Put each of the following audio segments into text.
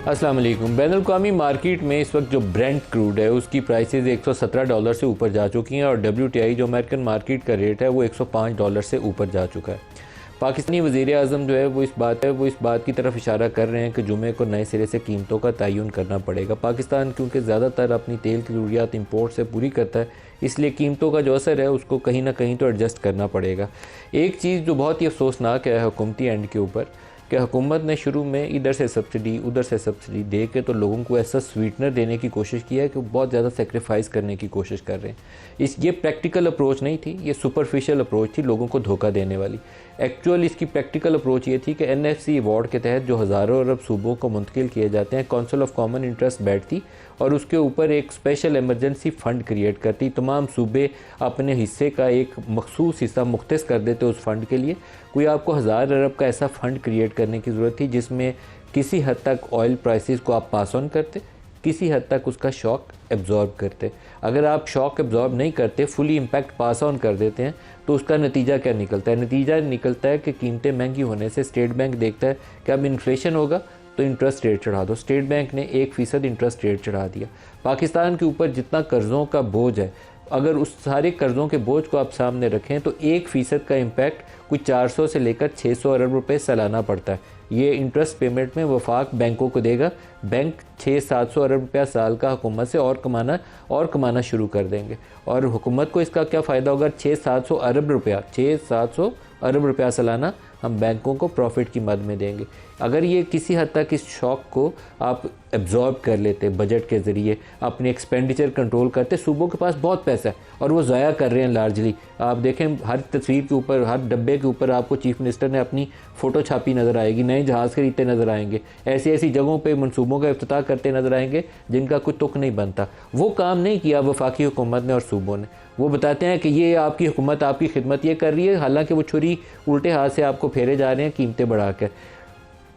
अस्सलाम वालेकुम। बैनुल-अक़वामी मार्केट में इस वक्त जो ब्रेंट क्रूड है उसकी प्राइसेस $117 से ऊपर जा चुकी हैं और WTI जो अमेरिकन मार्केट का रेट है वो $105 से ऊपर जा चुका है। पाकिस्तानी वज़ीर-ए-आज़म जो है वो इस बात की तरफ इशारा कर रहे हैं कि जुमे को नए सिरे से कीमतों का तयन करना पड़ेगा। पाकिस्तान क्योंकि ज़्यादातर अपनी तेल की ज़रूरियात इंपोर्ट से पूरी करता है, इसलिए कीमतों का जो असर है उसको कहीं ना कहीं तो एडजस्ट करना पड़ेगा। एक चीज़ जो बहुत ही अफसोसनाक है हुकूमती एंड के ऊपर कि हुकूमत ने शुरू में इधर से सब्सिडी उधर से सब्सिडी दे के तो लोगों को ऐसा स्वीटनर देने की कोशिश की है कि वो बहुत ज़्यादा सेक्रीफाइस करने की कोशिश कर रहे हैं। ये प्रैक्टिकल अप्रोच नहीं थी, ये सुपरफिशियल अप्रोच थी, लोगों को धोखा देने वाली। एक्चुअल इसकी प्रैक्टिकल अप्रोच ये थी कि NFC अवार्ड के तहत जो हज़ारों अरब सूबों को मुंतकिल किए जाते हैं, काउंसिल ऑफ कॉमन इंटरेस्ट बैठती और उसके ऊपर एक स्पेशल एमरजेंसी फ़ंड क्रिएट करती। तमाम सूबे अपने हिस्से का एक मखसूस हिस्सा मुख्तस कर देते उस फ़ंड के लिए। कोई आपको 1000 अरब का ऐसा फ़ंड क्रिएट करने की ज़रूरत थी जिसमें किसी हद तक ऑयल प्राइसेस को आप पास ऑन करते, किसी हद तक उसका शॉक एब्जॉर्ब करते। अगर आप शॉक एब्जॉर्ब नहीं करते, फुली इम्पैक्ट पास ऑन कर देते हैं, तो उसका नतीजा क्या निकलता है? नतीजा निकलता है कि कीमतें महंगी होने से स्टेट बैंक देखता है कि अब इन्फ्लेशन होगा तो इंटरेस्ट रेट चढ़ा दो। स्टेट बैंक ने 1% इंटरेस्ट रेट चढ़ा दिया। पाकिस्तान के ऊपर जितना कर्ज़ों का बोझ है, अगर उस सारे कर्ज़ों के बोझ को आप सामने रखें तो 1% का इम्पैक्ट कुछ 400 से लेकर 600 अरब रुपए सालाना पड़ता है। ये इंटरेस्ट पेमेंट में वफाक बैंकों को देगा। बैंक 600-700 अरब रुपया साल का हुकूमत से और कमाना शुरू कर देंगे। और हुकूमत को इसका क्या फ़ायदा होगा? 600-700 अरब रुपया सालाना हम बैंकों को प्रॉफिट की मद में देंगे। अगर ये किसी हद तक इस शॉक को आप एब्जॉर्ब कर लेते, बजट के ज़रिए अपने एक्सपेंडिचर कंट्रोल करते, सूबों के पास बहुत पैसा है और वो ज़ाया कर रहे हैं लार्जली। आप देखें हर तस्वीर के ऊपर, हर डब्बे के ऊपर आपको चीफ मिनिस्टर ने अपनी फ़ोटो छापी नज़र आएगी, नए जहाज़ खरीदते नज़र आएंगे, ऐसी ऐसी जगहों पर मनसूबों का इफ्तिताह करते नज़र आएंगे जिनका कोई तुक नहीं बनता। वो काम नहीं किया वफाकी हुकूमत ने और सूबों ने। वो बताते हैं कि ये आपकी हुकूमत आपकी खिदमत ये कर रही है, हालांकि वो छुरी उल्टे हाथ से आपको फेरे जा रहे हैं कीमतें बढ़ा कर।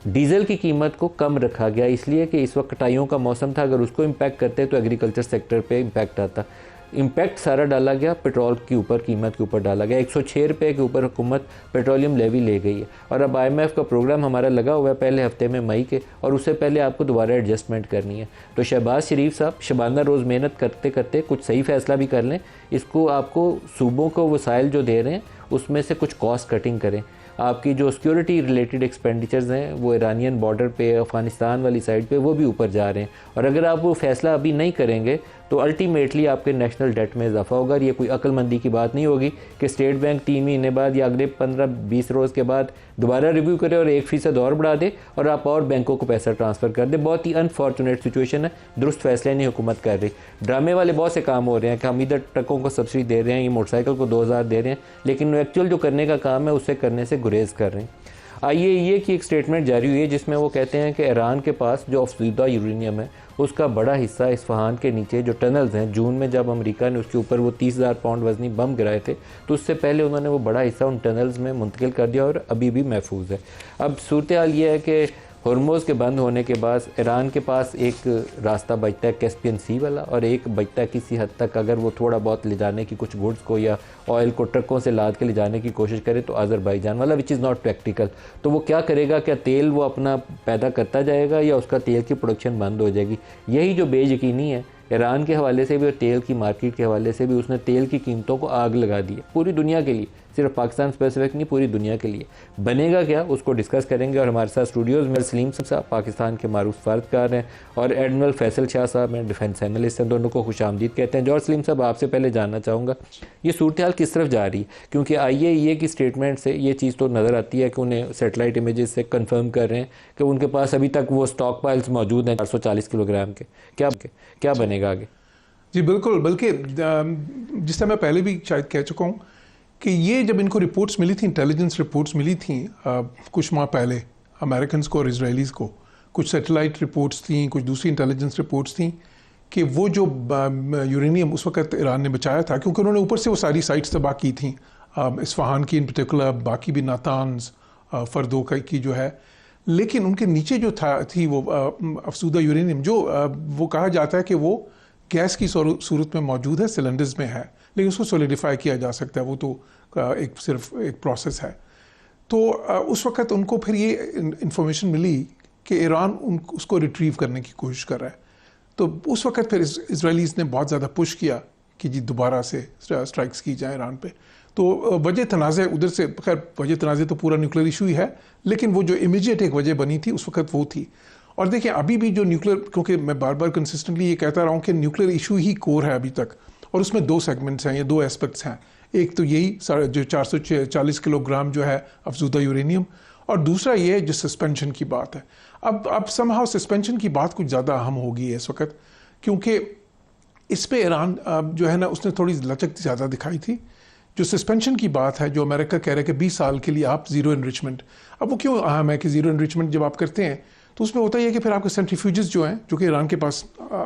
डीज़ल की कीमत को कम रखा गया इसलिए कि इस वक्त कटाइयों का मौसम था। अगर उसको इम्पैक्ट करते तो एग्रीकल्चर सेक्टर पे इम्पैक्ट आता। इम्पैक्ट सारा डाला गया पेट्रोल के ऊपर, कीमत के ऊपर डाला गया। 106 रुपये के ऊपर हुकूमत पेट्रोलियम लेवी ले गई है और अब IMF का प्रोग्राम हमारा लगा हुआ है पहले हफ्ते में मई के, और उससे पहले आपको दोबारा एडजस्टमेंट करनी है। तो शहबाज शरीफ साहब शबाना रोज़ मेहनत करते करते कुछ सही फ़ैसला भी कर लें। इसको आपको सूबों को वसाइल जो दे रहे हैं उसमें से कुछ कॉस्ट कटिंग करें। आपकी जो सिक्योरिटी रिलेटेड एक्सपेंडिचर्स हैं वो ईरानियन बॉर्डर पे, अफ़गानिस्तान वाली साइड पे, वो भी ऊपर जा रहे हैं। और अगर आप वो फ़ैसला अभी नहीं करेंगे तो अल्टीमेटली आपके नेशनल डेट में इजाफा होगा। और ये कोई अक्लमंदी की बात नहीं होगी कि स्टेट बैंक 3 महीने बाद या अगले 15-20 रोज़ के बाद दोबारा रिव्यू करे और 1% और बढ़ा दे और आप और बैंकों को पैसा ट्रांसफ़र कर दे। बहुत ही अनफॉर्चुनेट सिचुएशन है। दुरुस्त फैसले नहीं हुकूमत कर रही। ड्रामे वाले बहुत से काम हो रहे हैं कि हम इधर ट्रकों को सब्सिडी दे रहे हैं, ये मोटरसाइकिल को 2000 दे रहे हैं, लेकिन एक्चुअल जो करने का काम है उससे करने से गुरेज कर रहे हैं। IAEA की एक स्टेटमेंट जारी हुई है जिसमें वो कहते हैं कि ईरान के पास जो अफसूदा यूरेनियम है उसका बड़ा हिस्सा इस्फहान के नीचे जो टनल्स हैं, जून में जब अमेरिका ने उसके ऊपर वो 30,000 पाउंड वजनी बम गिराए थे तो उससे पहले उन्होंने वो बड़ा हिस्सा उन टनल्स में मुंतकिल कर दिया और अभी भी महफूज है। अब सूरत हाल ये है कि हॉर्मोज़ के बंद होने के बाद ईरान के पास एक रास्ता बचता है कैस्पियन सी वाला, और एक बचता है किसी हद तक अगर वो थोड़ा बहुत ले जाने की कुछ गुड्स को या ऑयल को ट्रकों से लाद के ले जाने की कोशिश करे तो अज़रबैजान वाला, विच इज़ नॉट प्रैक्टिकल। तो वो क्या करेगा? क्या तेल वो अपना पैदा करता जाएगा या उसका तेल की प्रोडक्शन बंद हो जाएगी? यही जो बेयकीनी है ईरान के हवाले से भी और तेल की मार्केट के हवाले से भी, उसने तेल की कीमतों को आग लगा दी है पूरी दुनिया के लिए, सिर्फ पाकिस्तान स्पेसिफिक नहीं, पूरी दुनिया के लिए। बनेगा क्या उसको डिस्कस करेंगे। और हमारे साथ स्टूडियोज़ में सलीम साहब पाकिस्तान के मारूफ फ़र्दकार हैं और एडमिरल फैसल शाह साहब हैं, डिफेंस एनालिस्ट हैं। दोनों को खुशामदीद कहते हैं। जॉर्ज सलीम साहब, आपसे पहले जानना चाहूँगा ये सूरत हाल किस तरफ जा रही है? क्योंकि IAEA की स्टेटमेंट से ये चीज़ तो नज़र आती है कि उन्हें सेटेलाइट इमेजेस से कन्फर्म कर रहे हैं कि उनके पास अभी तक वो स्टॉक पाइल्स मौजूद हैं 440 किलोग्राम के। क्या बनेगा आगे? जी बिल्कुल, बल्कि जिस तरह मैं पहले भी शायद कह चुका हूँ कि ये जब इनको रिपोर्ट्स मिली थी, इंटेलिजेंस रिपोर्ट्स मिली थी कुछ माह पहले अमेरिकन को और इसराइलीज़ को, कुछ सैटेलाइट रिपोर्ट्स थी, कुछ दूसरी इंटेलिजेंस रिपोर्ट्स थी कि वो जो यूरेनियम उस वक्त ईरान ने बचाया था, क्योंकि उन्होंने ऊपर से वो सारी साइट्स तबाह की थी, इस्फहान की इन पर्टिकुलर, बाकी भी नातान्स, फर्दो की जो है, लेकिन उनके नीचे जो थी वो अफसूदा यूरेनियम, जो वो कहा जाता है कि वो गैस की सूरत में मौजूद है, सिलेंडर्स में है, लेकिन उसको सॉलिडिफाई किया जा सकता है, वो तो सिर्फ एक प्रोसेस है। तो उस वक़्त उनको फिर ये इंफॉर्मेशन मिली कि ईरान उसको रिट्रीव करने की कोशिश कर रहा है। तो उस वक्त फिर इजरायलीज़ ने बहुत ज़्यादा पुश किया कि जी दोबारा से स्ट्राइक्स की जाए ईरान पे। तो वजह तनाज़े उधर से, खैर वजह तनाज़े तो पूरा न्यूक्लियर इशू ही है, लेकिन वो जो इमीडिएट एक वजह बनी थी उस वक्त वो थी। और देखिए अभी भी जो न्यूक्लियर, क्योंकि मैं बार बार कंसिस्टेंटली ये कहता रहा हूँ कि न्यूक्लियर इशू ही कोर है अभी तक, और उसमें दो सेगमेंट्स हैं या दो एस्पेक्ट्स हैं। एक तो यही जो 440 किलोग्राम जो है अफजूदा यूरेनियम, और दूसरा ये है जो सस्पेंशन की बात है। अब समहाउ सस्पेंशन की बात कुछ ज़्यादा अहम होगी इस वक्त, क्योंकि इस पे ईरान जो है ना उसने थोड़ी लचक ज़्यादा दिखाई थी। जो सस्पेंशन की बात है, जो अमेरिका कह रहा है कि 20 साल के लिए आप ज़ीरो इनरिचमेंट, अब वो क्यों अहम है कि ज़ीरो इनरिचमेंट जब आप करते हैं तो उसमें होता ही है कि फिर आपके सेंट्रीफ्यूजेस जो हैं, जो कि ईरान के पास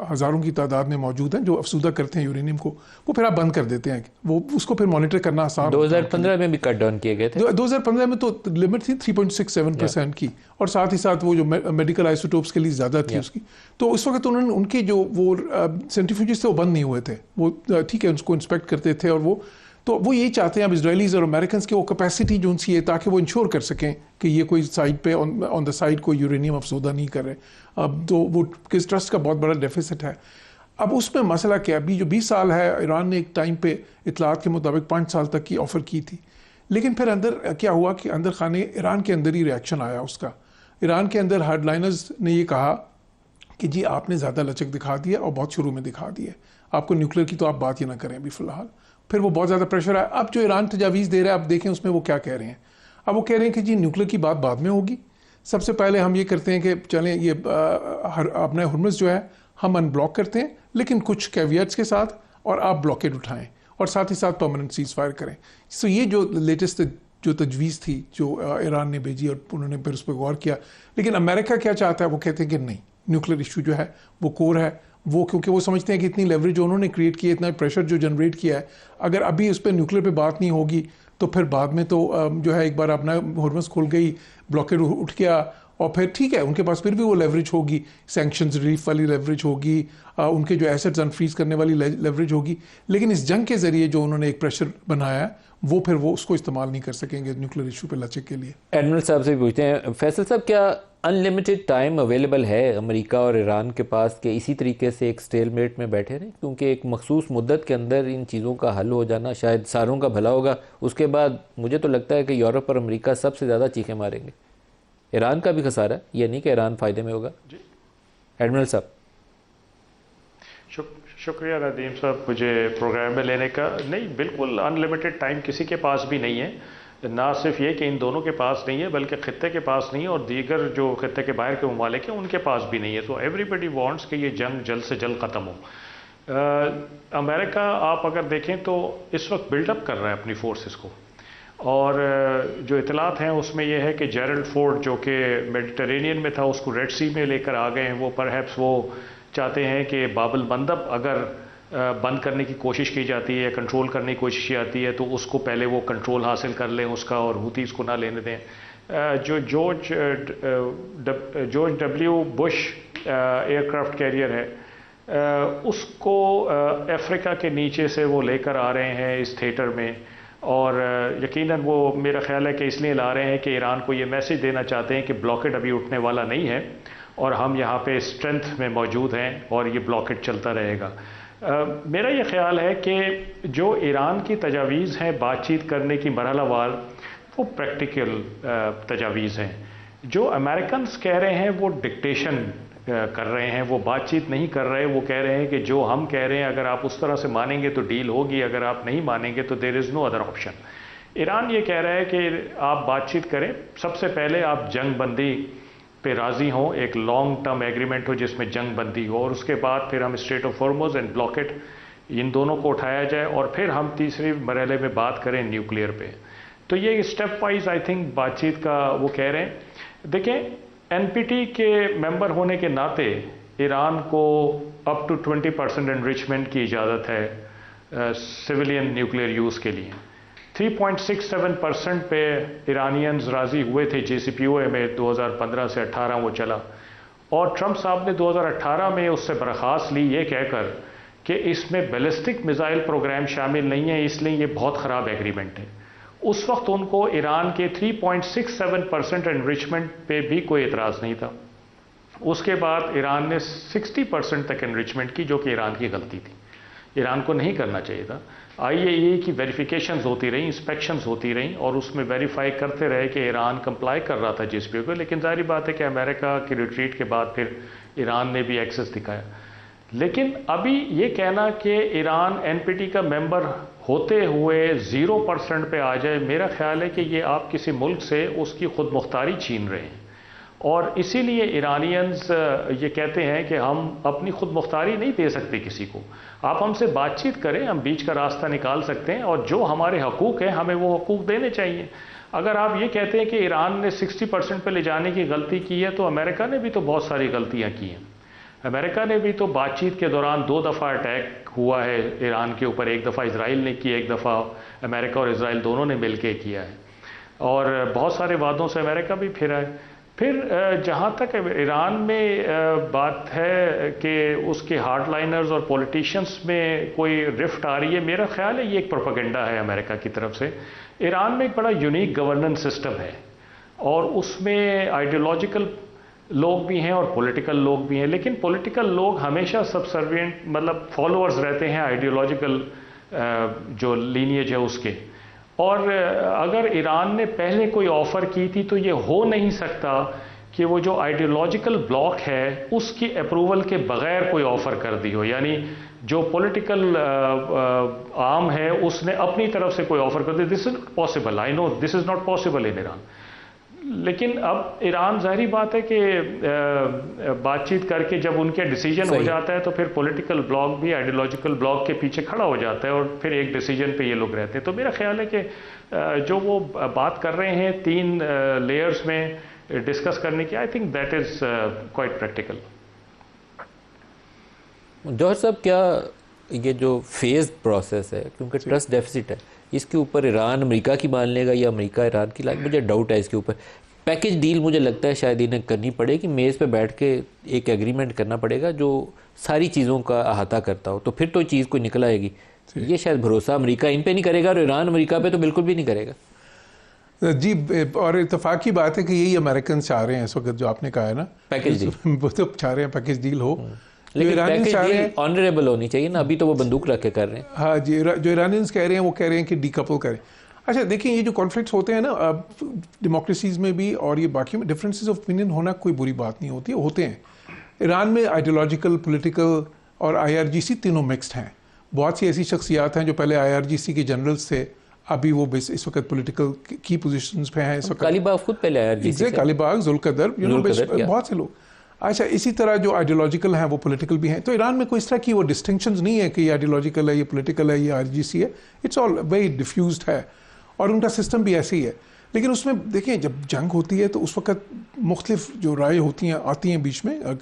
हज़ारों की तादाद में मौजूद हैं, जो अफसूदा करते हैं यूरेनियम को, वो फिर आप बंद कर देते हैं। वो उसको फिर मॉनिटर करना आसान 2015 में भी कट डाउन किए गए थे। 2015 में तो लिमिट थी 3.67% की, और साथ ही साथ वो जो मेडिकल आइसोटोप्स के लिए ज़्यादा थी उसकी। तो उस वक्त उन्होंने उनके जो वो सेंट्रीफ्यूजेस थे वो बंद नहीं हुए थे, वो ठीक है उनको इंस्पेक्ट करते थे। और वो यही चाहते हैं अब इजरायलीज़ और अमेरिकन की वो कैपेसिटी जो उनसी है, ताकि वो इंश्योर कर सकें कि ये कोई साइड पे ऑन द साइड कोई यूरेनियम अफसोदा नहीं कर रहे। अब तो वो किस ट्रस्ट का बहुत बड़ा डेफिसिट है। अब उसमें मसला क्या, अभी जो 20 साल है, ईरान ने एक टाइम पे इतलात के मुताबिक 5 साल तक की ऑफ़र की थी, लेकिन फिर अंदर क्या हुआ कि अंदर खाने ईरान के अंदर ही रिएक्शन आया उसका। ईरान के अंदर हार्डलाइनर्स ने ये कहा कि जी आपने ज़्यादा लचक दिखा दिया और बहुत शुरू में दिखा दिया, आपको न्यूक्लियर की तो आप बात ही ना करें अभी फ़िलहाल। फिर वो बहुत ज़्यादा प्रेशर आया। अब जो ईरान तजावीज़ दे रहा है, अब देखें उसमें वो क्या कह रहे हैं। अब वो कह रहे हैं कि जी न्यूक्लियर की बात बाद में होगी, सबसे पहले हम ये करते हैं कि चलें ये अपना हुर्मुज़ जो है हम अनब्लॉक करते हैं, लेकिन कुछ कैवियट्स के साथ, और आप ब्लॉकेड उठाएं और साथ ही साथ परमानेंट सीज़ फायर करें। सो ये जो लेटेस्ट जो तजवीज़ थी जो ईरान ने भेजी, और उन्होंने फिर उस पर गौर किया। लेकिन अमेरिका क्या चाहता है, वो कहते हैं कि नहीं, न्यूक्लियर इशू जो है वो कोर है। वो क्योंकि वो समझते हैं कि इतनी लेवरेज उन्होंने क्रिएट की है, इतना प्रेशर जो जनरेट किया है, अगर अभी उस पर न्यूक्लियर पे बात नहीं होगी तो फिर बाद में तो जो है एक बार अपना हुर्मुज़ खुल गई, ब्लॉकेड उठ गया, और फिर ठीक है उनके पास फिर भी वो लेवरेज होगी, सैंक्शंस रिलीफ वाली लेवरेज होगी, उनके जो एसेट्स अनफ्रीज करने वाली लेवरेज होगी। लेकिन इस जंग के ज़रिए जो उन्होंने एक प्रेशर बनाया है, वो फिर वो उसको इस्तेमाल नहीं कर सकेंगे न्यूक्लियर इशू पे लचक के लिए। एडमिरल साहब से पूछते हैं, फैसल साहब क्या अनलिमिटेड टाइम अवेलेबल है अमेरिका और ईरान के पास कि इसी तरीके से एक स्टेलमेट में बैठे रहें, क्योंकि एक मखसूस मुद्दत के अंदर इन चीज़ों का हल हो जाना शायद सारों का भला होगा। उसके बाद मुझे तो लगता है कि यूरोप और अमेरिका सबसे ज़्यादा चीखें मारेंगे। ईरान का भी खसारा, ये नहीं कि ईरान फ़ायदे में होगा। एडमिरल साहब। शुक्रिया नदीम साहब मुझे प्रोग्राम में लेने का। नहीं, बिल्कुल अनलिमिटेड टाइम किसी के पास भी नहीं है। ना सिर्फ ये कि इन दोनों के पास नहीं है, बल्कि ख़ित्ते के पास नहीं है, और दीगर जो ख़ित्ते के बाहर के ममालिक हैं उनके पास भी नहीं है। तो एवरीबडी वांट्स कि ये जंग जल्द से जल्द ख़त्म हो। अमेरिका आप अगर देखें तो इस वक्त बिल्डअप कर रहा है अपनी फोर्सेस को, और जो इतलात हैं उसमें यह है कि जेरल्ड फोर्ड जो कि मेडिटरेनियन में था उसको रेड सी में लेकर आ गए हैं। वो परहैप्स वो चाहते हैं कि बाबल मंदब अगर बंद करने की कोशिश की जाती है, कंट्रोल करने की कोशिश की जाती है, तो उसको पहले वो कंट्रोल हासिल कर लें उसका, और हूतीज़ को ना लेने दें। जो George W Bush aircraft carrier है, उसको अफ्रीका के नीचे से वो लेकर आ रहे हैं इस थिएटर में, और यकीनन वो मेरा ख्याल है कि इसलिए ला रहे हैं कि ईरान को ये मैसेज देना चाहते हैं कि ब्लॉकेड अभी उठने वाला नहीं है, और हम यहाँ पे स्ट्रेंथ में मौजूद हैं, और ये ब्लॉकेड चलता रहेगा। मेरा ये ख्याल है कि जो ईरान की तजावीज़ हैं बातचीत करने की मरहलावार, वो प्रैक्टिकल तजावीज़ हैं। जो अमेरिकन्स कह रहे हैं वो डिक्टेशन कर रहे हैं, वो बातचीत नहीं कर रहे। वो कह रहे हैं कि जो हम कह रहे हैं अगर आप उस तरह से मानेंगे तो डील होगी, अगर आप नहीं मानेंगे तो there is no other option. Iran ये कह रहा है कि आप बातचीत करें, सबसे पहले आप जंग बंदी पे राज़ी हों, एक लॉन्ग टर्म एग्रीमेंट हो जिसमें जंग बंदी हो, और उसके बाद फिर हम strait of Hormuz and blockade इन दोनों को उठाया जाए, और फिर हम तीसरे मरहले में बात करें न्यूक्लियर पे। तो ये स्टेप वाइज आई थिंक बातचीत का वो कह रहे हैं। देखें, एनपीटी के मेंबर होने के नाते ईरान को अप टू 20% एनरिचमेंट की इजाज़त है सिविलियन न्यूक्लियर यूज़ के लिए। 3.67% पे ईरानियंस राज़ी हुए थे JCPOA में 2015 से 18 वो चला, और ट्रंप साहब ने 2018 में उससे बर्खास्त ली ये कहकर कि इसमें बैलिस्टिक मिसाइल प्रोग्राम शामिल नहीं है, इसलिए ये बहुत ख़राब एग्रीमेंट है। उस वक्त उनको ईरान के 3.67% एनरिचमेंट पे भी कोई एतराज़ नहीं था। उसके बाद ईरान ने 60% तक एनरिचमेंट की, जो कि ईरान की गलती थी, ईरान को नहीं करना चाहिए था। IAEA की वेरिफिकेशंस होती रही, इंस्पेक्शंस होती रही और उसमें वेरीफाई करते रहे कि ईरान कंप्लाई कर रहा था GSP को, लेकिन जाहिर बात है कि अमेरिका की रिट्रीट के बाद फिर ईरान ने भी एक्सेस दिखाया। लेकिन अभी ये कहना कि ईरान NPT का मेंबर होते हुए 0% पे आ जाए, मेरा ख्याल है कि ये आप किसी मुल्क से उसकी खुद मुख्तारी छीन रहे हैं, और इसीलिए ईरानियंस ये कहते हैं कि हम अपनी खुद मुख्तारी नहीं दे सकते किसी को। आप हमसे बातचीत करें, हम बीच का रास्ता निकाल सकते हैं, और जो हमारे हकूक़ हैं हमें वो हकूक़ देने चाहिए। अगर आप ये कहते हैं कि ईरान ने 60% पे ले जाने की गलती की है, तो अमेरिका ने भी तो बहुत सारी गलतियाँ की हैं। अमेरिका ने भी तो बातचीत के दौरान 2 दफ़ा अटैक हुआ है ईरान के ऊपर, एक दफ़ा इसराइल ने किया, एक दफ़ा अमेरिका और इसराइल दोनों ने मिल के किया है, और बहुत सारे वादों से अमेरिका भी फिरा है। फिर जहाँ तक ईरान में बात है कि उसके हार्डलाइनर्स और पॉलिटिशियंस में कोई रिफ्ट आ रही है, मेरा ख्याल है ये एक प्रोपेगेंडा है अमेरिका की तरफ से। ईरान में एक बड़ा यूनिक गवर्नेंस सिस्टम है, और उसमें आइडियोलॉजिकल लोग भी हैं और पॉलिटिकल लोग भी हैं, लेकिन पॉलिटिकल लोग हमेशा सबसर्विएंट, मतलब फॉलोअर्स रहते हैं आइडियोलॉजिकल जो लीनिएज है उसके। और अगर ईरान ने पहले कोई ऑफ़र की थी, तो ये हो नहीं सकता कि वो जो आइडियोलॉजिकल ब्लॉक है उसकी अप्रूवल के बगैर कोई ऑफ़र कर दी हो, यानी जो पॉलिटिकल आर्म है उसने अपनी तरफ से कोई ऑफ़र कर दी। This is possible, I know this is not possible in Iran. लेकिन अब ईरान, जाहिर बात है कि बातचीत करके जब उनके डिसीजन हो जाता है, तो फिर पॉलिटिकल ब्लॉक भी आइडियोलॉजिकल ब्लॉक के पीछे खड़ा हो जाता है, और फिर एक डिसीजन पे ये लोग रहते हैं। तो मेरा ख्याल है कि जो वो बात कर रहे हैं 3 लेयर्स में डिस्कस करने की, I think that is quite practical. Jauhar साहब, क्या ये जो फेज प्रोसेस है, क्योंकि ट्रस्ट डेफिसिट है, इसके ऊपर ईरान अमेरिका की मान लेगा या अमेरिका ईरान की लाएगा, मुझे डाउट है इसके ऊपर। पैकेज डील मुझे लगता है शायद इन्हें करनी पड़ेगी, मेज़ पे बैठ के एक एग्रीमेंट करना पड़ेगा जो सारी चीज़ों का अहाता करता हो, तो फिर तो चीज़ कोई निकल आएगी। ये शायद भरोसा अमेरिका इन पे नहीं करेगा, और ईरान अमेरिका पे तो बिल्कुल भी नहीं करेगा। जी, और इत्तेफाक की बात है कि यही अमेरिकन चाह रहे हैं इस वक्त, जो आपने कहा है ना, पैकेज डील। वो तो चाह रहे हैं पैकेज डील हो, लेकिन पैकेज डील ऑनरेबल होनी चाहिए ना। अभी तो वो बंदूक रख के कर रहे हैं। हाँ जी, जो ईरानियंस कह रहे हैं वो कह रहे हैं कि डीकपल करें। अच्छा देखिए, ये जो कॉन्फ्लिक्ट्स होते हैं ना डेमोक्रेसीज में भी और ये बाकी में, डिफरेंसेस ऑफ ओपिनियन होना कोई बुरी बात नहीं होती, होते हैं। ईरान में आइडियोलॉजिकल, पॉलिटिकल और IRGC तीनों मिक्स्ड हैं। बहुत सी ऐसी शख्सियात हैं जो पहले IRGC के जनरल्स थे, अभी वो इस वक्त पॉलिटिकल की पोजीशंस पे हैं इस वक्त। कालीबाग खुद पहले IRGC से, कालीबाग, जुल्कदर, बहुत से लोग। अच्छा, इसी तरह जो आइडियोलॉजिकल हैं वो पॉलिटिकल भी हैं। तो ईरान में कोई इस तरह की वो डिस्टिंक्शंस नहीं है कि ये आइडियोलॉजिकल है, ये पॉलिटिकल है, ये IRGC है। इट्स ऑल वेरी डिफ्यूज्ड है, और उनका सिस्टम भी ऐसे ही है। लेकिन उसमें देखिए, जब जंग होती है तो उस वक्त मुख्तलिफ जो राय होती हैं आती हैं बीच में,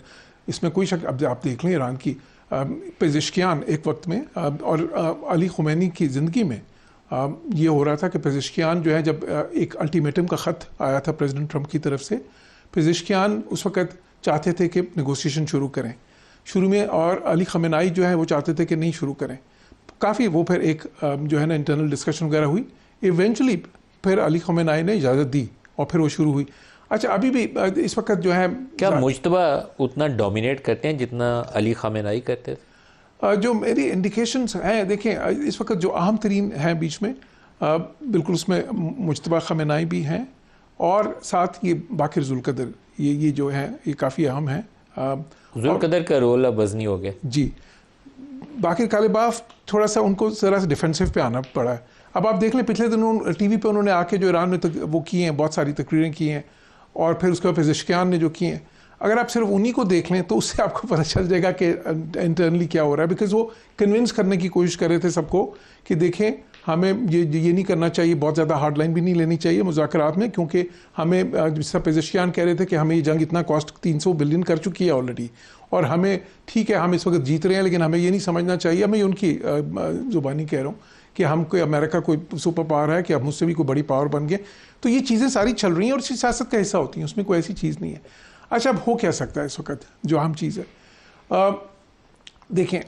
इसमें कोई शक। अब आप देख लें ईरान की पेज़ेश्कियान एक वक्त में, और अली खुमैनी की ज़िंदगी में ये हो रहा था कि पेज़ेश्कियान जो है, जब एक अल्टीमेटम का ख़त आया था प्रेसिडेंट ट्रंप की तरफ से, पेज़ेश्कियान उस वक्त चाहते थे कि नेगोशिएशन शुरू करें शुरू में, और अली खमेनाई जो है वो चाहते थे कि नहीं शुरू करें। काफ़ी वो फिर एक जो है ना इंटरनल डिस्कशन वगैरह हुई, इवेंचुअली फिर अली खमेनाई ने इजाज़त दी और फिर वो शुरू हुई। अच्छा, अभी भी इस वक्त जो है, क्या मुज्तबा उतना डोमिनेट करते हैं जितना अली खमेनाई करते थे? जो मेरी इंडिकेशंस हैं, देखें इस वक्त जो अहम तरीन हैं बीच में, बिल्कुल उसमें मुज्तबा खमेनाई भी हैं, और साथ ये बाकिर जुल्कदर, ये जो है ये काफ़ी अहम है। जुल्कदर का रोल अब वज़नी हो गया जी। बाकिर कालिबाफ थोड़ा सा उनको ज़रा सा डिफेंसिव पे आना पड़ा है। अब आप देख लें, पिछले दिनों TV पे उन्होंने आके जो ईरान में वो किए हैं, बहुत सारी तकरीरें की हैं, और फिर उसके बाद पेज़ेश्कियान ने जो किए हैं, अगर आप सिर्फ उन्हीं को देख लें तो उससे आपको पता चल जाएगा कि इंटरनली क्या हो रहा है। बिकॉज वो कन्विंस करने की कोशिश कर रहे थे सबको कि देखें, हमें ये नहीं करना चाहिए, बहुत ज़्यादा हार्ड लाइन भी नहीं लेनी चाहिए मुज़ाकरात में, क्योंकि हमें, जिस पेज़ेश्कियान कह रहे थे कि हमें ये जंग इतना कॉस्ट 300 बिलियन कर चुकी है ऑलरेडी, और हमें ठीक है हम इस वक्त जीत रहे हैं, लेकिन हमें ये नहीं समझना चाहिए, मैं उनकी ज़ुबानी कह रहा हूँ कि हम कोई अमेरिका कोई सुपर पावर है कि अब मुझसे भी कोई बड़ी पावर बन गए। तो ये चीज़ें सारी चल रही हैं और इसी सियासत का हिस्सा होती हैं, उसमें कोई ऐसी चीज़ नहीं है। अच्छा, अब हो क्या सकता है इस वक्त, जो अहम चीज़ है, देखें,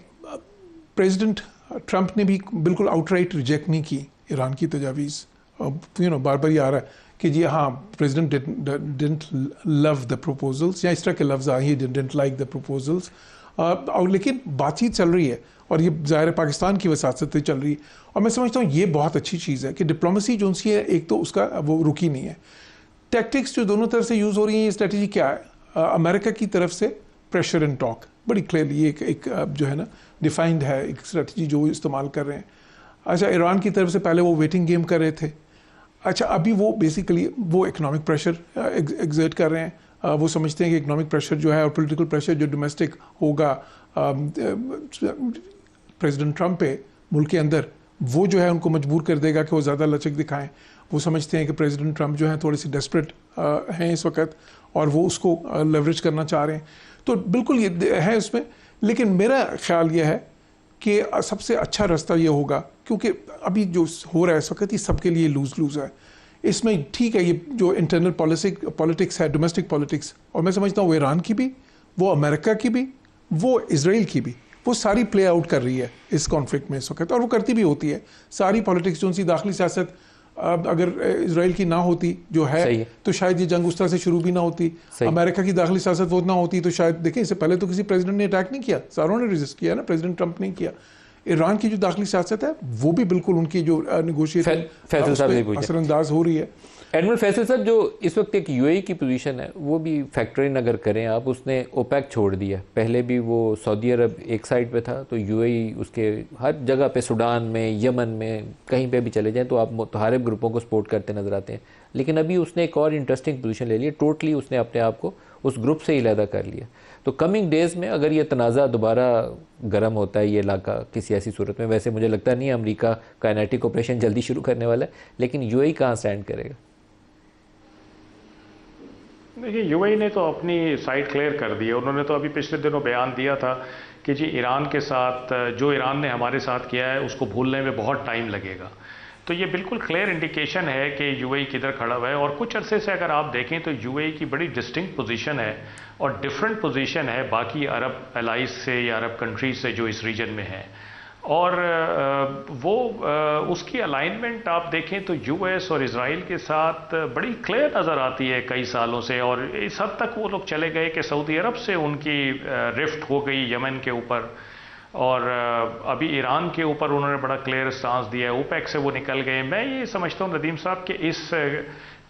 प्रेसिडेंट ट्रंप ने भी बिल्कुल आउटराइट रिजेक्ट नहीं की ईरान की तजावीज़। बार बार ये आ रहा है कि जी हाँ president didn't love the proposals, या इस तरह के लफ्ज़ आए, he didn't like the proposals, और लेकिन बातचीत चल रही है और ये ज़ाहिर पाकिस्तान की वसात चल रही है। और मैं समझता हूँ ये बहुत अच्छी चीज़ है कि डिप्लोमेसी जो सी है एक तो उसका वो रुकी नहीं है। टैक्टिक्स जो दोनों तरफ से यूज़ हो रही हैं, ये स्ट्रेटजी क्या है? अमेरिका की तरफ से प्रेशर एंड टॉक, बड़ी क्लियरली एक जो है ना डिफाइंड है एक स्ट्रेटजी जो इस्तेमाल कर रहे हैं। अच्छा, ईरान की तरफ से पहले वो वेटिंग गेम कर रहे थे। अच्छा, अभी वो बेसिकली वो इकोनॉमिक प्रेशर एग्जर्ट कर रहे हैं। वो समझते हैं कि इकोनॉमिक प्रेशर जो है और पॉलिटिकल प्रेशर जो डोमेस्टिक होगा प्रेसिडेंट ट्रंप पे मुल्क के अंदर, वो जो है उनको मजबूर कर देगा कि वो ज़्यादा लचक दिखाएं। वो समझते हैं कि प्रेसिडेंट ट्रंप जो है थोड़ी सी डेस्परेट हैं इस वक्त और वो उसको लेवरेज करना चाह रहे हैं। तो बिल्कुल ये है उसमें, लेकिन मेरा ख्याल ये है कि सबसे अच्छा रास्ता ये होगा, क्योंकि अभी जो हो रहा है इस वक्त ये सबके लिए लूज लूज है। इसमें ठीक है ये जो इंटरनल पॉलिटिक्स है, डोमेस्टिक पॉलिटिक्स, और मैं समझता हूँ वो ईरान की भी, वो अमेरिका की भी, वो इजराइल की भी, वो सारी प्ले आउट कर रही है इस कॉन्फ्लिक्ट में इस वक्त, और वो करती भी होती है। सारी पॉलिटिक्स जो उनकी दाखिली सियासत अगर इजराइल की ना होती जो है तो शायद ये जंग उस तरह से शुरू भी ना होती। अमेरिका की दाखिली सियासत वो ना होती तो शायद, देखें इससे पहले तो किसी प्रेसिडेंट ने अटैक नहीं किया, सारों ने रेजिस्ट किया ना, प्रेसिडेंट ट्रंप नहीं किया। ईरान की जो दाखिली सियासत है वो भी बिल्कुल उनकी जो नेगोशिएशन असरअंदाज हो रही है। एडमिरल फैसल साहब, जो इस वक्त एक यूएई की पोजीशन है वो भी फैक्टर इन अगर करें आप, उसने ओपेक छोड़ दिया। पहले भी वो सऊदी अरब एक साइड पे था, तो यूएई उसके हर जगह पे, सुडान में, यमन में, कहीं पे भी चले जाएं तो आप मुतहारिब ग्रुपों को सपोर्ट करते नजर आते हैं। लेकिन अभी उसने एक और इंटरेस्टिंग पोजीशन ले ली, टोटली उसने अपने आप को उस ग्रुप से ही अलहदा कर लिया। तो कमिंग डेज़ में अगर ये तनाज़ा दोबारा गर्म होता है ये इलाका किसी ऐसी सूरत में, वैसे मुझे लगता नहीं अमेरिका काइनेटिक ऑपरेशन जल्दी शुरू करने वाला है, लेकिन यूएई कहाँ स्टैंड करेगा? देखिए, यूएई ने तो अपनी साइड क्लियर कर दी है। उन्होंने तो अभी पिछले दिनों बयान दिया था कि जी ईरान के साथ जो ईरान ने हमारे साथ किया है उसको भूलने में बहुत टाइम लगेगा। तो ये बिल्कुल क्लियर इंडिकेशन है कि यूएई किधर खड़ा हुआ है। और कुछ अरसे से अगर आप देखें तो यूएई की बड़ी डिस्टिंक्ट पोजीशन है और डिफरेंट पोजीशन है बाकी अरब एलाइज से या अरब कंट्रीज से जो इस रीजन में है। और वो उसकी अलाइनमेंट आप देखें तो यूएस और इजराइल के साथ बड़ी क्लियर नज़र आती है कई सालों से। और इस हद तक वो लोग चले गए कि सऊदी अरब से उनकी रिफ्ट हो गई यमन के ऊपर, और अभी ईरान के ऊपर उन्होंने बड़ा क्लियर स्टांस दिया है। ओपेक से वो निकल गए। मैं ये समझता हूँ नदीम साहब कि इस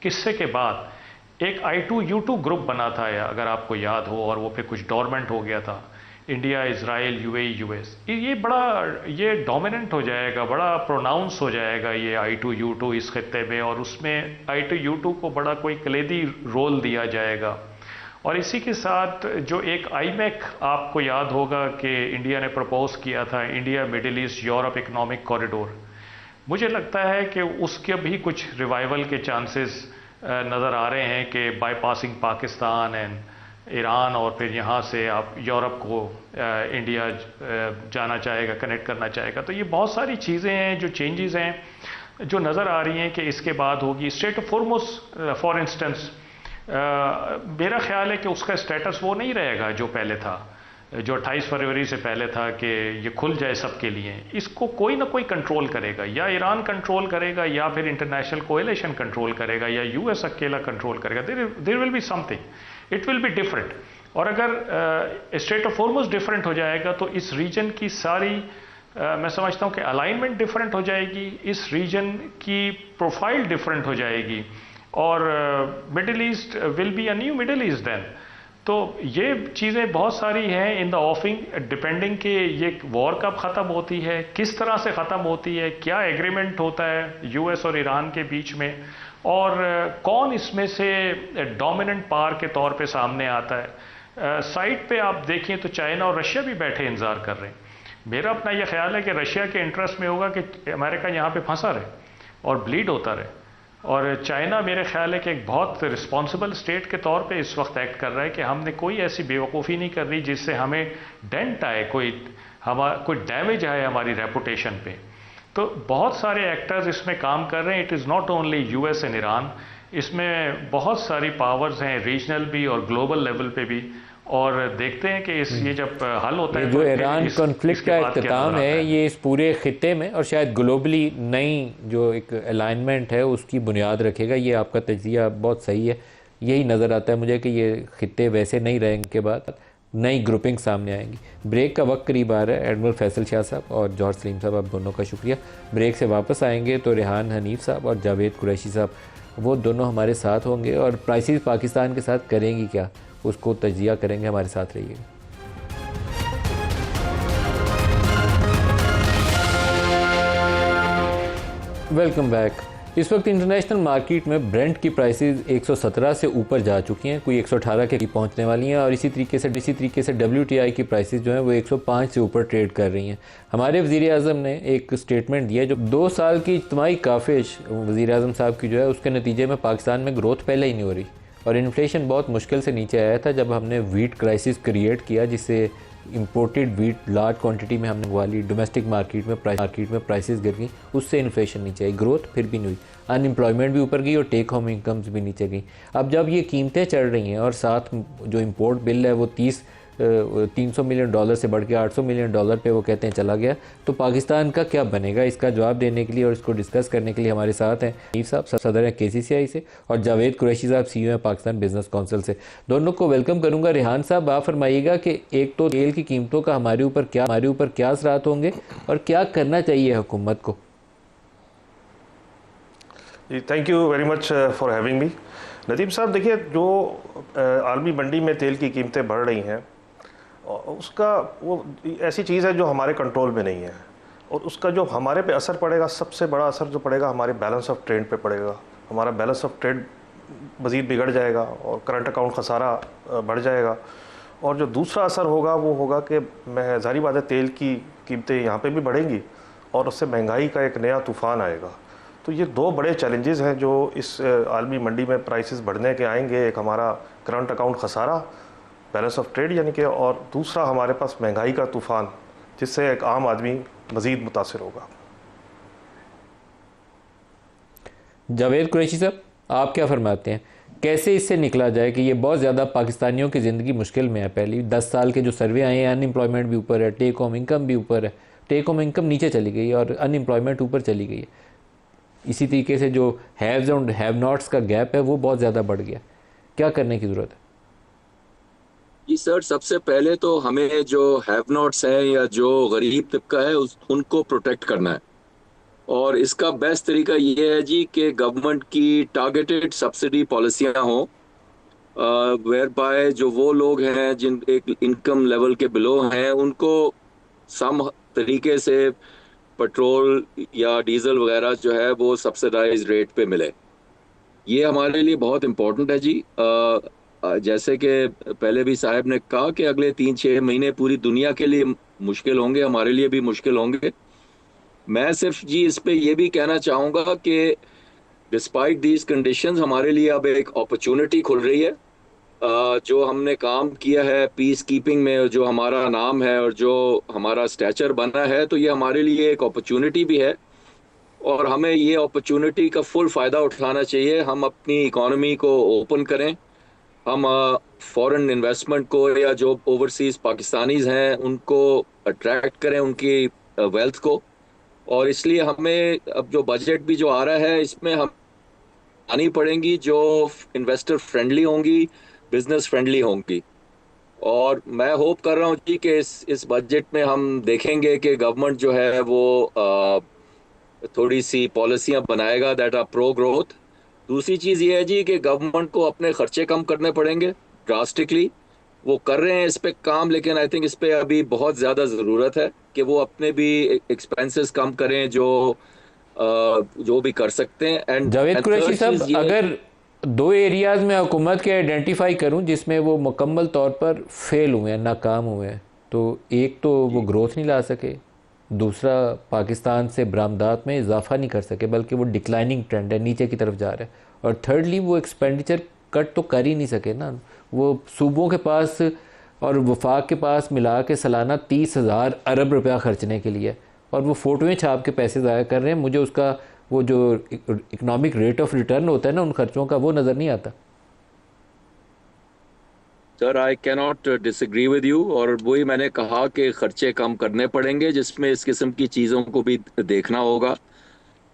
किस्से के बाद एक I2U2 ग्रुप बना था, अगर आपको याद हो, और वो फिर कुछ डोरमेंट हो गया था। इंडिया, इजराइल, यूएई, यूएस, ये डोमिनेंट हो जाएगा, बड़ा प्रोनाउंस हो जाएगा ये I2U2 इस खत्ते में, और उसमें I2U2 को बड़ा कोई कलीदी रोल दिया जाएगा। और इसी के साथ जो एक आईमैक आपको याद होगा कि इंडिया ने प्रपोज किया था, India middle east Europe economic corridor, मुझे लगता है कि उसके भी कुछ रिवाइवल के चांसेस नज़र आ रहे हैं कि बाईपासिंग पाकिस्तान एंड ईरान, और फिर यहाँ से आप यूरोप को इंडिया जाना चाहेगा, कनेक्ट करना चाहेगा। तो ये बहुत सारी चीज़ें हैं जो चेंजेस हैं जो नज़र आ रही हैं कि इसके बाद होगी। Straight of Hormuz for instance, मेरा ख्याल है कि उसका स्टेटस वो नहीं रहेगा जो पहले था, जो 28 फरवरी से पहले था कि ये खुल जाए सबके लिए। इसको कोई ना कोई कंट्रोल करेगा, या ईरान कंट्रोल करेगा, या फिर इंटरनेशनल कोएलिशन कंट्रोल करेगा, या यूएस अकेला कंट्रोल करेगा। There will be something, it will be different. और अगर स्टेट ऑफ होर्मुज़ डिफरेंट हो जाएगा तो इस रीजन की सारी मैं समझता हूँ कि अलाइनमेंट डिफरेंट हो जाएगी, इस रीजन की प्रोफाइल डिफरेंट हो जाएगी, और middle east will be a new middle east then. तो ये चीज़ें बहुत सारी हैं इन द ऑफिंग, डिपेंडिंग कि ये वॉर कब ख़त्म होती है, किस तरह से ख़त्म होती है, क्या एग्रीमेंट होता है यूएस और ईरान के बीच में, और कौन इसमें से डोमिनेंट पावर के तौर पे सामने आता है। साइड पे आप देखें तो चाइना और रशिया भी बैठे इंतज़ार कर रहे हैं। मेरा अपना यह ख्याल है कि रशिया के इंटरेस्ट में होगा कि अमेरिका यहाँ पे फंसा रहे और ब्लीड होता रहे, और चाइना मेरे ख्याल है कि एक बहुत रिस्पॉन्सिबल स्टेट के तौर पे इस वक्त एक्ट कर रहा है कि हमने कोई ऐसी बेवकूफ़ी नहीं कर रही जिससे हमें डेंट आए, कोई डैमेज आए हमारी रेपुटेशन पे। तो बहुत सारे एक्टर्स इसमें काम कर रहे हैं। It is not only US and Iran, इसमें बहुत सारी पावर्स हैं, रीजनल भी और ग्लोबल लेवल पे भी, और देखते हैं कि ये जब हल होता है जो तो ईरान कॉन्फ्लिक्ट इसके का बाद क्या इख्तिताम नज़र आता है, ये इस पूरे खित्ते में और शायद ग्लोबली नई जो एक अलाइनमेंट है उसकी बुनियाद रखेगा। ये आपका तज्जिया बहुत सही है। यही नज़र आता है मुझे कि ये खित्ते वैसे नहीं रहेंगे के बाद नई ग्रुपिंग सामने आएंगी। ब्रेक का वक्त करीब आ रहा है। एडमिरल फैसल शाह साहब और जौहर सलीम साहब, आप दोनों का शुक्रिया। ब्रेक से वापस आएंगे तो रेहान हनीफ साहब और जावेद कुरैशी साहब, वो दोनों हमारे साथ होंगे और प्राइसेस पाकिस्तान के साथ करेंगी क्या, उसको तज्जिया करेंगे। हमारे साथ रहिएगा। Welcome back. इस वक्त इंटरनेशनल मार्केट में ब्रेंट की प्राइसेस 117 से ऊपर जा चुकी हैं, कोई 118 के पहुंचने वाली हैं और इसी तरीके से WTI की प्राइसेस जो हैं वो 105 से ऊपर ट्रेड कर रही हैं। हमारे वज़ीर-ए-आज़म ने एक स्टेटमेंट दिया, जो 2 साल की इज्तिमाई काफिश वज़ीर-ए-आज़म साहब की जो है, उसके नतीजे में पाकिस्तान में ग्रोथ पहले ही नहीं हो रही और इन्फ्लेशन बहुत मुश्किल से नीचे आया था जब हमने वीट क्राइसिस क्रिएट किया, जिससे इंपोर्टेड वीट लार्ज क्वांटिटी में हमने मंगवा ली। डोमेस्टिक मार्केट में प्राइसेस गिर गई, उससे इन्फ्लेशन नीचे आई, ग्रोथ फिर भी नहीं हुई, अनएम्प्लॉयमेंट भी ऊपर गई और टेक होम इनकम्स भी नीचे गई। अब जब ये कीमतें चढ़ रही हैं और साथ जो इंपोर्ट बिल है वो 300 मिलियन डॉलर से बढ़ के 800 मिलियन डॉलर पे वो कहते हैं चला गया, तो पाकिस्तान का क्या बनेगा? इसका जवाब देने के लिए और इसको डिस्कस करने के लिए हमारे साथ हैं हनीफ साहब, सदर हैं KCCI से, और जावेद कुरैशी साहब, CEO हैं पाकिस्तान बिजनेस काउंसिल से। दोनों को वेलकम करूंगा। रेहान साहब, आप फरमाइएगा कि एक तो तेल की कीमतों का हमारे ऊपर क्या असरात होंगे और क्या करना चाहिए हुकूमत को? जी, thank you very much for having me. Nadeem साहब, देखिए, जो आलमी मंडी में तेल की कीमतें बढ़ रही हैं, उसका वो ऐसी चीज़ है जो हमारे कंट्रोल में नहीं है, और उसका जो हमारे पे असर पड़ेगा, सबसे बड़ा असर जो पड़ेगा हमारे बैलेंस ऑफ ट्रेड पे पड़ेगा। हमारा बैलेंस ऑफ ट्रेड मज़ीद बिगड़ जाएगा और करंट अकाउंट खसारा बढ़ जाएगा। और जो दूसरा असर होगा वो होगा कि ज़ाहिर बात है, तेल की कीमतें यहाँ पे भी बढ़ेंगी और उससे महंगाई का एक नया तूफ़ान आएगा। तो ये 2 बड़े चैलेंजेस हैं जो इस आलमी मंडी में प्राइसेस बढ़ने के आएंगे। एक हमारा करंट अकाउंट खसारा, बैलेंस ऑफ ट्रेड यानी कि, और दूसरा हमारे पास महंगाई का तूफ़ान, जिससे एक आम आदमी मज़ीद मुतासिर होगा। जावेद कुरैशी साहब, आप क्या फरमाते हैं, कैसे इससे निकला जाए कि ये बहुत ज़्यादा पाकिस्तानियों की ज़िंदगी मुश्किल में है? पहली 10 साल के जो सर्वे आए हैं, अनएम्प्लॉयमेंट भी ऊपर है, टेक होम इनकम भी ऊपर है, टेक होम इनकम नीचे चली गई है और अनएम्प्लॉयमेंट ऊपर चली गई है। इसी तरीके से जो हैव्स और हैव नॉट्स का गैप है वो बहुत ज़्यादा बढ़ गया। क्या करने की ज़रूरत है? जी सर, सबसे पहले तो हमें जो हैव नॉट्स हैं या जो गरीब तबका है उनको प्रोटेक्ट करना है, और इसका बेस्ट तरीका ये है जी कि गवर्नमेंट की टारगेटेड सब्सिडी पॉलिसियां हों, वेयर बाय जो वो लोग हैं जिन एक इनकम लेवल के बिलो हैं, उनको सम तरीके से पेट्रोल या डीजल वगैरह जो है वो सब्सिडाइज रेट पे मिले। ये हमारे लिए बहुत इम्पोर्टेंट है जी। जैसे कि पहले भी साहब ने कहा कि अगले 3-6 महीने पूरी दुनिया के लिए मुश्किल होंगे, हमारे लिए भी मुश्किल होंगे। मैं सिर्फ जी इस पे ये भी कहना चाहूँगा कि डिस्पाइट दीज कंडीशंस हमारे लिए अब एक अपॉर्चुनिटी खुल रही है। जो हमने काम किया है पीस कीपिंग में, जो हमारा नाम है और जो हमारा स्टैचर बना है, तो ये हमारे लिए एक अपॉर्चुनिटी भी है और हमें ये अपॉर्चुनिटी का फुल फ़ायदा उठाना चाहिए। हम अपनी इकॉनमी को ओपन करें, हम फॉरेन इन्वेस्टमेंट को या जो ओवरसीज़ पाकिस्तानीज़ हैं उनको अट्रैक्ट करें, उनकी वेल्थ को। और इसलिए हमें अब जो बजट भी जो आ रहा है, इसमें हम आनी पड़ेंगी जो इन्वेस्टर फ्रेंडली होंगी, बिजनेस फ्रेंडली होंगी। और मैं होप कर रहा हूँ जी कि इस बजट में हम देखेंगे कि गवर्नमेंट जो है वो थोड़ी सी पॉलिसियाँ बनाएगा दैट आर प्रो ग्रोथ। दूसरी चीज़ ये है जी कि गवर्नमेंट को अपने खर्चे कम करने पड़ेंगे ड्रास्टिकली। वो कर रहे हैं इस पे काम, लेकिन आई थिंक इस पे अभी बहुत ज़्यादा ज़रूरत है कि वो अपने भी एक्सपेंसेस कम करें जो भी कर सकते हैं। एंड जावेद कुरैशी साहब, अगर 2 एरियाज़ में हुकूमत के आइडेंटिफाई करूं जिसमें वो मुकम्मल तौर पर फेल हुए हैं, नाकाम हुए हैं, तो एक तो वो ग्रोथ नहीं ला सके, दूसरा पाकिस्तान से बरामदात में इजाफा नहीं कर सके बल्कि वो डिक्लाइनिंग ट्रेंड है, नीचे की तरफ जा रहा है, और थर्डली वो एक्सपेंडिचर कट तो कर ही नहीं सके ना। वो सूबों के पास और वफाक के पास मिला के सालाना 30,000 अरब रुपया खर्चने के लिए, और वो फ़ोटोएँ छाप के पैसे ज़ाया कर रहे हैं। मुझे उसका वो जो इकोनॉमिक रेट ऑफ रिटर्न होता है ना उन खर्चों का, वो नज़र नहीं आता। Sir I cannot disagree with you, और वही मैंने कहा कि खर्चे कम करने पड़ेंगे जिसमें इस किस्म की चीज़ों को भी देखना होगा।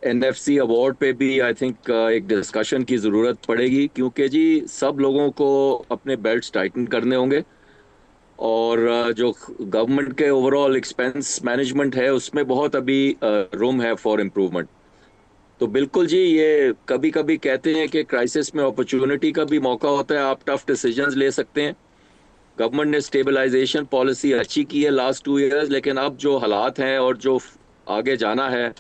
एनएफसी अवार्ड पे भी आई थिंक एक डिस्कशन की ज़रूरत पड़ेगी, क्योंकि जी सब लोगों को अपने बेल्ट्स टाइटन करने होंगे, और जो गवर्नमेंट के ओवरऑल एक्सपेंस मैनेजमेंट है उसमें बहुत अभी रूम है फॉर इम्प्रूवमेंट। तो बिल्कुल जी, ये कभी कभी कहते हैं कि क्राइसिस में अपॉर्चुनिटी का भी मौका होता है, आप टफ डिसीजंस ले सकते हैं। गवर्नमेंट ने स्टेबलाइजेशन पॉलिसी अच्छी की है लास्ट 2 इयर्स, लेकिन अब जो हालात हैं और जो आगे जाना है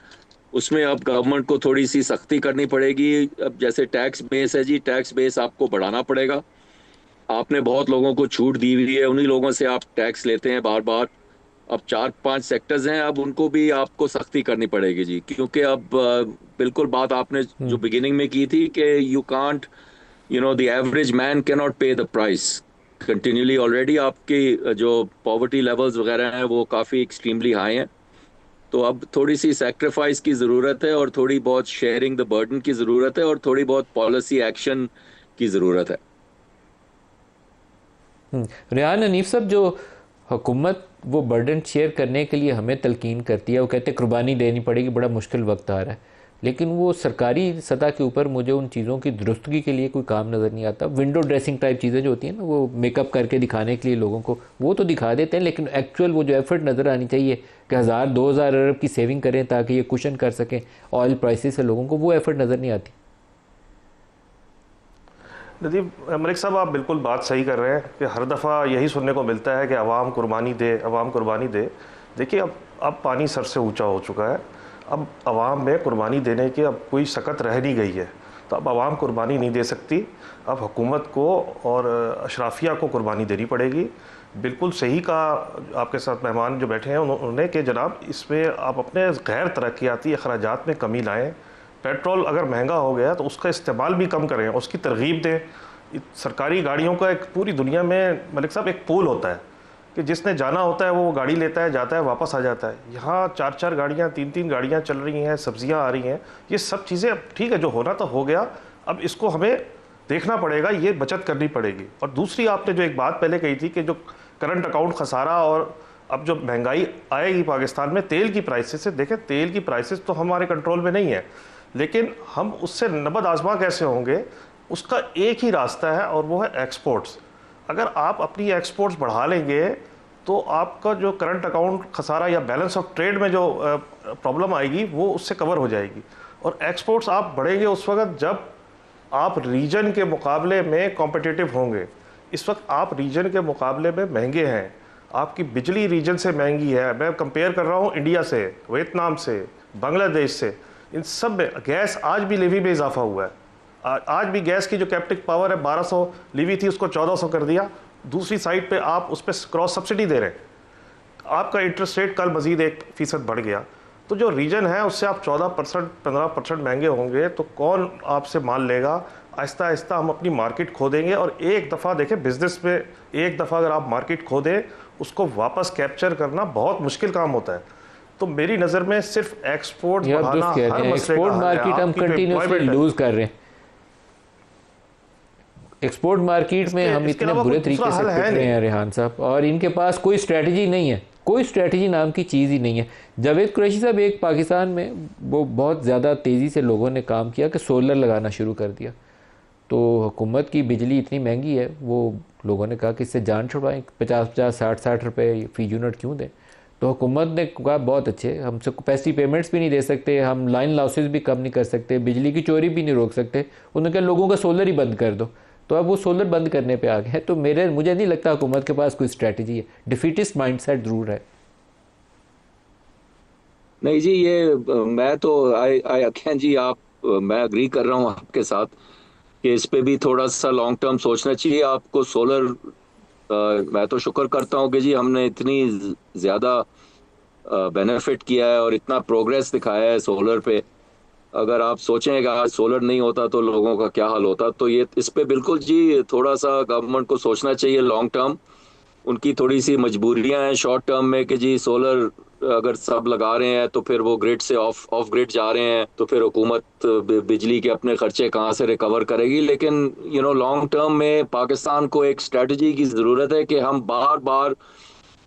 उसमें अब गवर्नमेंट को थोड़ी सी सख्ती करनी पड़ेगी। अब जैसे टैक्स बेस है जी, टैक्स बेस आपको बढ़ाना पड़ेगा। आपने बहुत लोगों को छूट दी हुई है, उन्हीं लोगों से आप टैक्स लेते हैं बार बार। अब 4-5 सेक्टर्स हैं, अब उनको भी आपको सख्ती करनी पड़ेगी जी, क्योंकि अब बिल्कुल बात आपने जो बिगिनिंग में की थी कि you can't, you know, the average man can not पे द प्राइस कंटिन्यूली। ऑलरेडी आपकी जो पॉवर्टी लेवल्स वगैरह हैं वो काफ़ी एक्सट्रीमली हाई हैं। तो अब थोड़ी सी सेक्रीफाइस की ज़रूरत है, और थोड़ी बहुत शेयरिंग द बर्डन की ज़रूरत है, और थोड़ी बहुत पॉलिसी एक्शन की ज़रूरत है। रेहान हनीफ साहब, जो हुकूमत वो बर्डन शेयर करने के लिए हमें तलकीन करती है, वो कहते हैं कुर्बानी देनी पड़ेगी, बड़ा मुश्किल वक्त आ रहा है, लेकिन वो सरकारी सतह के ऊपर मुझे उन चीज़ों की दुरुस्तगी के लिए कोई काम नज़र नहीं आता। विंडो ड्रेसिंग टाइप चीज़ें जो होती हैं ना, वो मेकअप करके दिखाने के लिए लोगों को, वो तो दिखा देते हैं, लेकिन एक्चुअल वो जो एफर्ट नज़र आनी चाहिए कि 1000-2000 अरब की सेविंग करें ताकि ये कुशन कर सकें ऑयल प्राइसेस से लोगों को, वो एफर्ट नज़र नहीं आती। नदीम मलिक साहब, आप बिल्कुल बात सही कर रहे हैं कि हर दफ़ा यही सुनने को मिलता है कि अवाम कुर्बानी दे, अवाम कुर्बानी दे। देखिए, अब पानी सर से ऊंचा हो चुका है। अब अवाम में कुर्बानी देने की अब कोई सकत रह नहीं गई है, तो अब अवाम कुर्बानी नहीं दे सकती। अब हुकूमत को और अशराफिया को कुर्बानी देनी पड़ेगी। बिल्कुल सही कहा आपके साथ मेहमान जो बैठे हैं उन्होंने कि जनाब, इसमें आप अपने गैर तरक्याती अखराजात में कमी लाएँ। पेट्रोल अगर महंगा हो गया तो उसका इस्तेमाल भी कम करें, उसकी तरगीब दें। सरकारी गाड़ियों का एक पूरी दुनिया में मलिक साहब एक पूल होता है कि जिसने जाना होता है वो गाड़ी लेता है, जाता है, वापस आ जाता है। यहाँ 4-4 गाड़ियाँ, 3-3 गाड़ियाँ चल रही हैं, सब्जियाँ आ रही हैं। ये सब चीज़ें ठीक है, जो होना तो हो गया, अब इसको हमें देखना पड़ेगा, ये बचत करनी पड़ेगी। और दूसरी आपने जो एक बात पहले कही थी कि जो करंट अकाउंट खसारा और अब जो महंगाई आएगी पाकिस्तान में तेल की प्राइसेस से, देखें तेल की प्राइसेस तो हमारे कंट्रोल में नहीं है, लेकिन हम उससे नबद आजमा कैसे होंगे, उसका एक ही रास्ता है और वो है एक्सपोर्ट्स। अगर आप अपनी एक्सपोर्ट्स बढ़ा लेंगे तो आपका जो करंट अकाउंट खसारा या बैलेंस ऑफ ट्रेड में जो प्रॉब्लम आएगी वो उससे कवर हो जाएगी। और एक्सपोर्ट्स आप बढ़ेंगे उस वक्त जब आप रीजन के मुकाबले में कॉम्पिटिटिव होंगे। इस वक्त आप रीजन के मुकाबले में महंगे हैं, आपकी बिजली रीजन से महंगी है। मैं कंपेयर कर रहा हूँ इंडिया से, वियतनाम से, बांग्लादेश से, इन सब में गैस आज भी लेवी में इजाफा हुआ है। आज भी गैस की जो कैप्टिव पावर है 1200 लेवी थी, उसको 1400 कर दिया। दूसरी साइड पे आप उस पर क्रॉस सब्सिडी दे रहे हैं, आपका इंटरेस्ट रेट कल मजीद 1% बढ़ गया। तो जो रीजन है उससे आप 14% 15% महंगे होंगे तो कौन आपसे माल लेगा। आहिस्ता आहिस्ता हम अपनी मार्केट खो देंगे। और एक दफ़ा देखें, बिजनेस में एक दफ़ा अगर आप मार्केट खो दें उसको वापस कैप्चर करना बहुत मुश्किल काम होता है। तो मेरी नज़र में सिर्फ एक्सपोर्ट बढ़ाना हर मसले एक्सपोर्ट मार्केट हम कंटिन्यूसली लूज कर रहे हैं। एक्सपोर्ट मार्केट में हम इतने बुरे तरीके से पिट रहे हैं रेहान साहब, और इनके पास कोई स्ट्रेटजी नहीं है, कोई स्ट्रेटजी नाम की चीज़ ही नहीं है। जावेद कुरैशी साहब, एक पाकिस्तान में वो बहुत ज़्यादा तेज़ी से लोगों ने काम किया कि सोलर लगाना शुरू कर दिया। तो हुकूमत की बिजली इतनी महंगी है, वो लोगों ने कहा कि इससे जान छुड़वाएं, 50-50 60-60 रुपये फी यूनिट क्यों दें। तो हुकूमत ने कहा बहुत अच्छे, हमसे कैपेसिटी पेमेंट्स भी नहीं दे सकते, हम लाइन लॉसेस भी कम नहीं कर सकते, बिजली की चोरी भी नहीं रोक सकते। उन्होंने कहा लोगों का सोलर ही बंद कर दो। तो अब वो सोलर बंद करने पे आ गए। तो मुझे नहीं लगता हुकूमत के पास कोई स्ट्रेटजी है, डिफीटिस्ट माइंडसेट ज़रूर है। नहीं जी, ये मैं तो अखियान जी, मैं अग्री कर रहा हूँ आपके साथ कि इस पे भी थोड़ा सा लॉन्ग टर्म सोचना चाहिए आपको। सोलर मैं तो शुक्र करता हूँ कि जी हमने इतनी ज़्यादा बेनिफिट किया है और इतना प्रोग्रेस दिखाया है सोलर पे। अगर आप सोचें कि आज सोलर नहीं होता तो लोगों का क्या हाल होता, तो ये इस पे बिल्कुल जी थोड़ा सा गवर्नमेंट को सोचना चाहिए लॉन्ग टर्म। उनकी थोड़ी सी मजबूरियां हैं शॉर्ट टर्म में कि जी सोलर अगर सब लगा रहे हैं तो फिर वो ग्रिड से ऑफ ग्रिड जा रहे हैं, तो फिर हुकूमत बिजली के अपने खर्चे कहाँ से रिकवर करेगी। लेकिन लॉन्ग टर्म में पाकिस्तान को एक स्ट्रेटजी की ज़रूरत है कि हम बार बार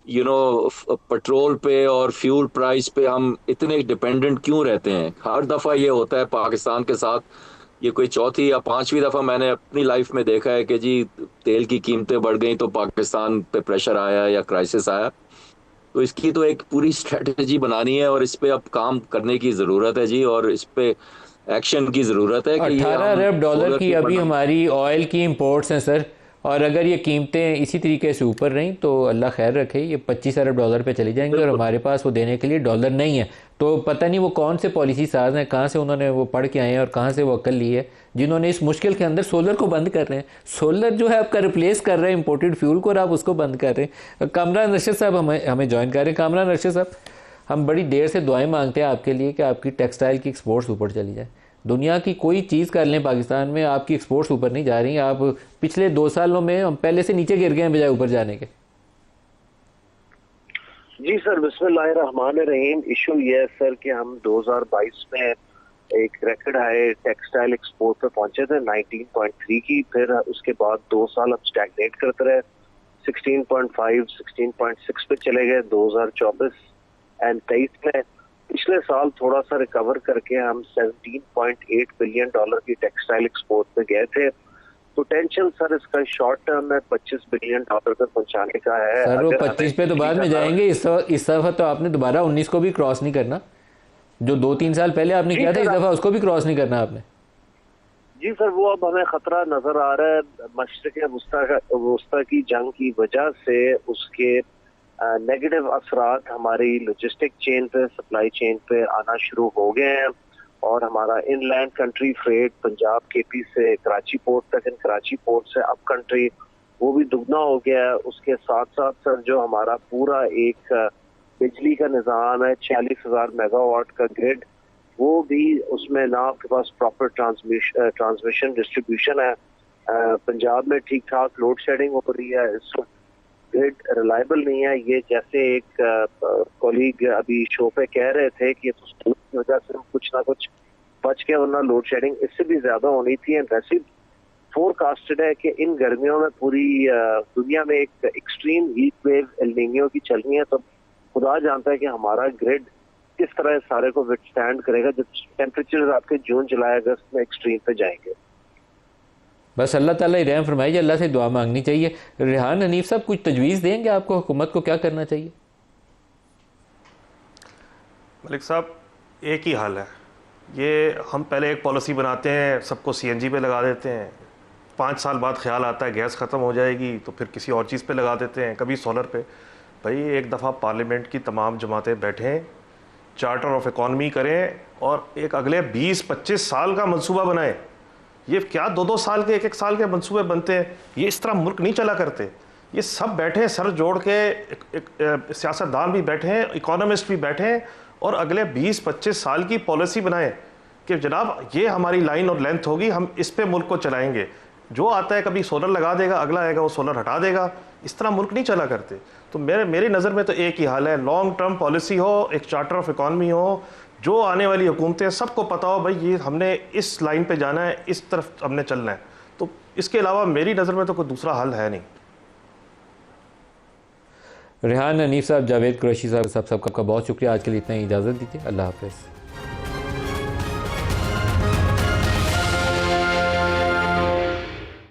पेट्रोल पे और फ्यूल प्राइस पे हम इतने डिपेंडेंट क्यों रहते हैं। हर दफ़ा ये होता है पाकिस्तान के साथ, ये कोई चौथी या पांचवी दफ़ा मैंने अपनी लाइफ में देखा है कि जी तेल की कीमतें बढ़ गई तो पाकिस्तान पे प्रेशर आया या क्राइसिस आया। तो इसकी तो एक पूरी स्ट्रेटजी बनानी है और इस पे अब काम करने की ज़रूरत है जी, और इस पे एक्शन की ज़रूरत है कि 18 अरब डॉलर की अभी हमारी ऑयल की इंपोर्ट्स हैं सर, और अगर ये कीमतें इसी तरीके से ऊपर रहीं तो अल्लाह खैर रखे ये 25 अरब डॉलर पे चली जाएंगे और हमारे पास वो देने के लिए डॉलर नहीं है। तो पता नहीं वो कौन से पॉलिसी साज हैं, कहाँ से उन्होंने वो पढ़ के आए हैं और कहाँ से वो अक्ल ली है जिन्होंने इस मुश्किल के अंदर सोलर को बंद कर रहे हैं। सोलर जो है आपका रिप्लेस कर रहे हैं इंपोर्टेड फ्यूल को और आप उसको बंद कर रहे हैं। कामरान रशीद साहब हमें ज्वाइन कर रहे हैं। कामरान रशीद साहब, हम बड़ी देर से दुआएं मांगते हैं आपके लिए कि आपकी टेक्सटाइल की एक्सपोर्ट्स ऊपर चली जाए। दुनिया की कोई चीज़ कर लें, पाकिस्तान में आपकी एक्सपोर्ट्स ऊपर नहीं जा रही। आप पिछले 2 सालों में हम पहले से नीचे गिर गए हैं बजाय ऊपर जाने के। जी सर, बिस्मिल्लाहिर्रहमानिर्रहीम। इशू ये है सर कि हम 2022 में एक रिकॉर्ड हाई टेक्सटाइल एक्सपोर्ट पे पहुंचे थे 19.3 की, फिर उसके बाद 2 साल हम स्टैग्नेट करते रहे, 16.5 16.6 पे चले गए 2024 एंड 23 में। पिछले साल थोड़ा सा रिकवर करके हम 17.8 बिलियन डॉलर की टेक्सटाइल एक्सपोर्ट पे गए थे। पोटेंशियल सर इसका शॉर्ट टर्म में 25 बिलियन डॉलर तक पहुंचाने का है। सर वो 25 पे तो बाद में जाएंगे, इस दफा तो आपने दोबारा 19 को भी क्रॉस नहीं करना। जो 2-3 साल पहले आपने किया था, इस दफा उसको भी क्रॉस नहीं करना आपने। जी सर, वो अब हमें खतरा नजर आ रहा है मशरिक़ वुस्ता की जंग की वजह से। उसके नेगेटिव असरात हमारी लॉजिस्टिक चेन पे, सप्लाई चेन पे आना शुरू हो गए हैं और हमारा inland country freight Punjab KP से कराची पोर्ट तक, इन कराची पोर्ट से अप कंट्री, वो भी दुगना हो गया है। उसके साथ साथ सर जो हमारा पूरा एक बिजली का निज़ाम है 46,000 मेगावाट का ग्रिड, वो भी उसमें ना आपके पास प्रॉपर ट्रांसमिशन डिस्ट्रीब्यूशन है। पंजाब में ठीक ठाक लोड शेडिंग हो रही है, इस वक्त ग्रिड रिलायबल नहीं है। ये जैसे एक कॉलीग अभी शो पे कह रहे थे कि तो की वजह से कुछ ना कुछ बच के, वरना लोड शेडिंग इससे भी ज्यादा होनी थी। एंड वैसे फोरकास्टेड है कि इन गर्मियों में पूरी दुनिया में एक extreme heat wave L Niño की चलनी है। तो खुदा जानता है कि हमारा ग्रिड किस तरह सारे को विथस्टैंड करेगा जब टेम्परेचर आपके जून जुलाई अगस्त में एक्सट्रीम पे जाएंगे। बस अल्लाह ताला ही रहम फरमाइए, अल्लाह से दुआ मांगनी चाहिए। रेहान हनीफ साहब कुछ तजवीज़ देंगे आपको, हुकूमत को क्या करना चाहिए? मलिक साहब, एक ही हाल है। ये हम पहले एक पॉलिसी बनाते हैं, सबको CNG पे लगा देते हैं, 5 साल बाद ख्याल आता है गैस ख़त्म हो जाएगी तो फिर किसी और चीज़ पे लगा देते हैं, कभी सोलर पे। भाई एक दफ़ा पार्लियामेंट की तमाम जमातें बैठें, चार्टर ऑफ इकॉनमी करें और एक अगले 20-25 साल का मंसूबा बनाएं। ये क्या 2-2 साल के, 1-1 साल के मंसूबे बनते हैं? ये इस तरह मुल्क नहीं चला करते। ये सब बैठे हैं सर जोड़ के, सियासतदान भी बैठे हैं, इकोनॉमिस्ट भी बैठे हैं और अगले 20-25 साल की पॉलिसी बनाएं कि जनाब ये हमारी लाइन और लेंथ होगी, हम इस पे मुल्क को चलाएंगे। जो आता है कभी सोलर लगा देगा, अगला आएगा वो सोलर हटा देगा। इस तरह मुल्क नहीं चला करते। तो मेरी नज़र में तो एक ही हाल है, लॉन्ग टर्म पॉलिसी हो, एक चार्टर ऑफ इकॉनमी हो, जो आने वाली हुकूमतें सबको पता हो भाई ये हमने इस लाइन पे जाना है, इस तरफ हमने चलना है। तो इसके अलावा मेरी नज़र में तो कोई दूसरा हल है नहीं। रेहान हनीफ साहब, जावेद कुरैशी साहब, सबका बहुत शुक्रिया। आज के लिए इतना ही, इजाज़त दीजिए। अल्लाह हाफ़िज़।